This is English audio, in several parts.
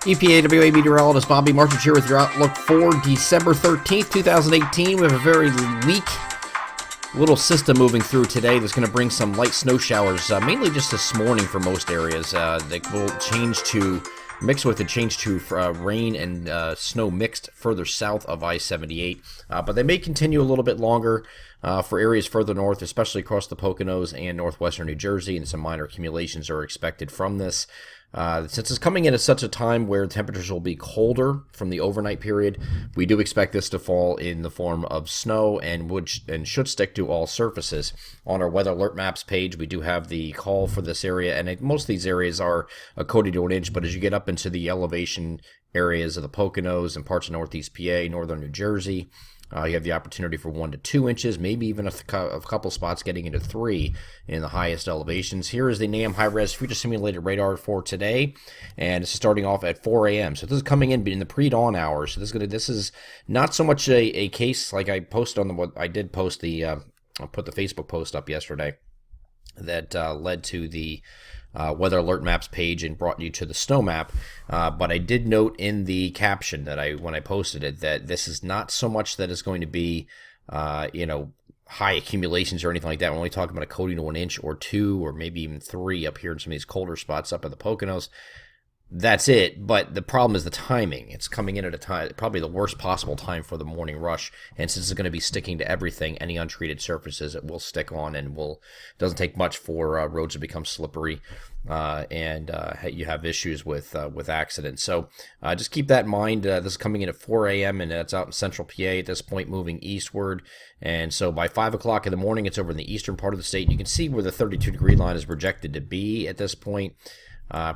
EPAWA meteorologist Bobby Marchich here with your outlook for December 13th, 2018. We have a very weak little system moving through today that's going to bring some light snow showers, mainly just this morning for most areas. They will change to rain and snow mixed further south of I-78, but they may continue a little bit longer for areas further north, especially across the Poconos and northwestern New Jersey, and some minor accumulations are expected from this. Since it's coming in at such a time where temperatures will be colder from the overnight period, we do expect this to fall in the form of snow and should stick to all surfaces. On our weather alert maps page, we do have the call for this area, and most of these areas are a coating to an inch, but as you get up into the elevation areas of the Poconos and parts of northeast PA, northern New Jersey, you have the opportunity for 1 to 2 inches, maybe even a couple spots getting into 3 in the highest elevations. Here is the NAM high-res future simulated radar for today, and it's starting off at 4 a.m. So this is coming in the pre-dawn hours. So this is not so much a case like I posted on I put the Facebook post up yesterday that led to the weather alert maps page and brought you to the snow map, but I did note in the caption that when I posted it that this is not so much that it's going to be high accumulations or anything like that. We're only talking about a coating to an inch or 2 or maybe even 3 up here in some of these colder spots up in the Poconos. That's it, but the problem is the timing. It's coming in at a time, probably the worst possible time for the morning rush, and since it's going to be sticking to everything, any untreated surfaces, it will stick on, and doesn't take much for roads to become slippery, and you have issues with accidents. So just keep that in mind. This is coming in at 4 a.m., and it's out in central PA at this point, moving eastward, and so by 5 o'clock in the morning, it's over in the eastern part of the state. You can see where the 32-degree line is projected to be at this point.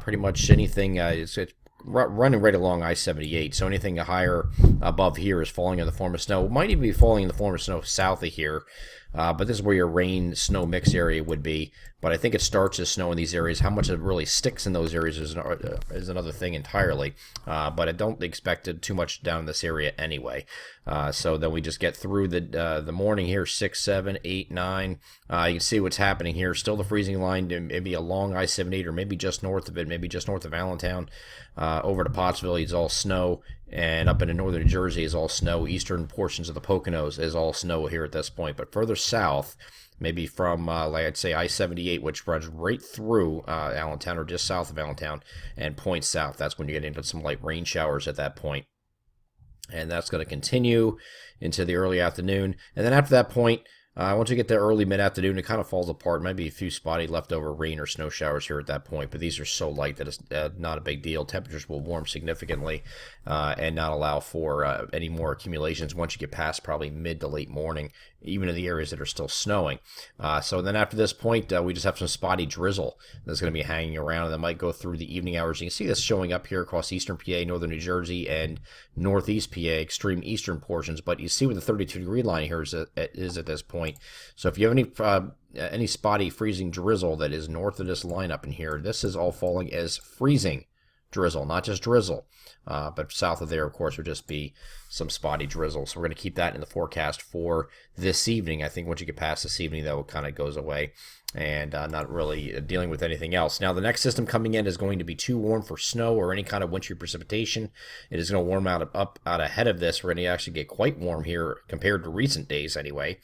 Pretty much anything, it's running right along I-78, so anything higher above here is falling in the form of snow. It might even be falling in the form of snow south of here, but this is where your rain-snow mix area would be. But I think it starts as snow in these areas. How much it really sticks in those areas is another thing entirely, but I don't expect it too much down in this area anyway. So then we just get through the morning here, 6, 7, 8, 9. You can see what's happening here. Still the freezing line, maybe along I-78 or maybe just north of it, maybe just north of Allentown. Over to Pottsville is all snow, and up into northern New Jersey is all snow. Eastern portions of the Poconos is all snow here at this point. But further south, maybe from, like I'd say, I-78, which runs right through Allentown or just south of Allentown and points south. That's when you get into some light rain showers at that point. And that's going to continue into the early afternoon. And then after that point, once you get to early mid-afternoon, it kind of falls apart. Maybe a few spotty leftover rain or snow showers here at that point, but these are so light that it's not a big deal. Temperatures will warm significantly and not allow for any more accumulations once you get past probably mid to late morning, even in the areas that are still snowing. So then after this point, we just have some spotty drizzle that's going to be hanging around, and that might go through the evening hours. You can see this showing up here across eastern PA, northern New Jersey, and northeast PA, extreme eastern portions, but you see where the 32-degree line here is at this point. So if you have any spotty freezing drizzle that is north of this line up in here, this is all falling as freezing drizzle, not just drizzle. But south of there, of course, would just be some spotty drizzle. So we're going to keep that in the forecast for this evening. I think once you get past this evening, that kind of goes away and not really dealing with anything else. Now, the next system coming in is going to be too warm for snow or any kind of wintry precipitation. It is going to warm out ahead of this. We're going to actually get quite warm here compared to recent days anyway.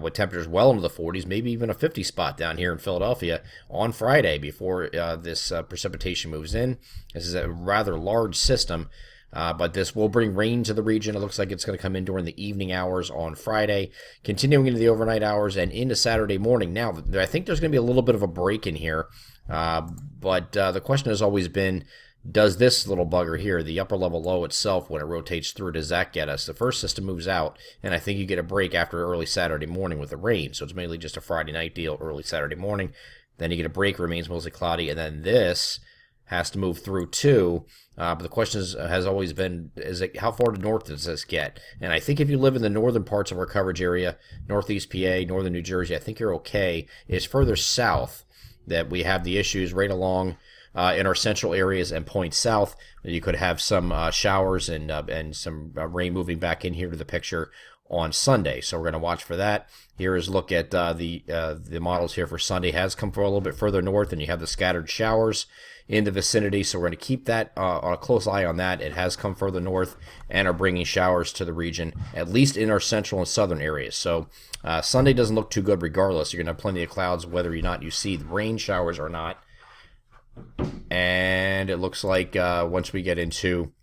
With temperatures well into the 40s, maybe even a 50 spot down here in Philadelphia on Friday before this precipitation moves in. This is a rather large system, but this will bring rain to the region. It looks like it's going to come in during the evening hours on Friday, continuing into the overnight hours and into Saturday morning. Now, I think there's going to be a little bit of a break in here, but the question has always been, does this little bugger here, the upper level low itself, when it rotates through, does that get us? The first system moves out, and I think you get a break after early Saturday morning with the rain. So it's mainly just a Friday night deal, early Saturday morning. Then you get a break, remains mostly cloudy, and then this has to move through too. But the question has always been, how far to north does this get? And I think if you live in the northern parts of our coverage area, northeast PA, northern New Jersey, I think you're okay. It's further south that we have the issues right along in our central areas and points south. You could have some showers and some rain moving back in here to the picture on Sunday. So we're going to watch for that. Here is a look at the models here for Sunday. Has come for a little bit further north, and you have the scattered showers in the vicinity. So we're going to keep that on a close eye on that. It has come further north and are bringing showers to the region, at least in our central and southern areas. So Sunday doesn't look too good regardless. You're going to have plenty of clouds whether or not you see the rain showers or not. And it looks like once we get into,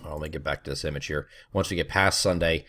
let me get back to this image here. Once we get past Sunday,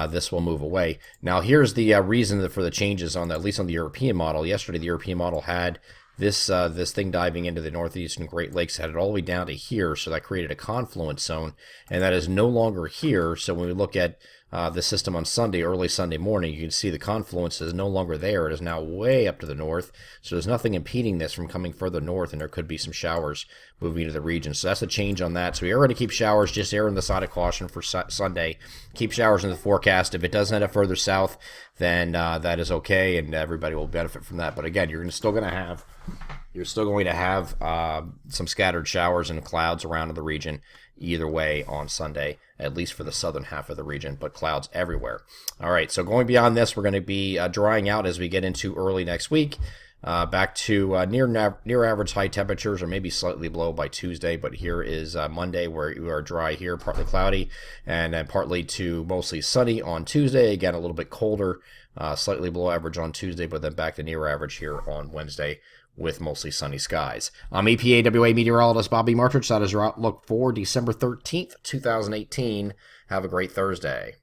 this will move away. Now, here's the reason for the changes on at least on the European model. Yesterday, the European model had this thing diving into the northeastern Great Lakes, had it all the way down to here, so that created a confluence zone, and that is no longer here. So when we look at the system on Sunday, early Sunday morning, you can see the confluence is no longer there. It is now way up to the north, so there's nothing impeding this from coming further north, and there could be some showers moving into the region. So that's a change on that. So we are going to keep showers, just err on the side of caution for Sunday. Keep showers in the forecast. If it does head up further south, then that is okay, and everybody will benefit from that. But again, you're still going to have some scattered showers and clouds around in the region either way on Sunday, at least for the southern half of the region, but clouds everywhere. All right, so going beyond this, we're going to be drying out as we get into early next week, back to near average high temperatures, or maybe slightly below by Tuesday. But here is Monday, where you are dry here, partly cloudy, and then partly to mostly sunny on Tuesday. Again, a little bit colder, slightly below average on Tuesday, but then back to near average here on Wednesday, with mostly sunny skies. I'm EPAWA meteorologist Bobby Martridge. That is your outlook for December 13th, 2018. Have a great Thursday.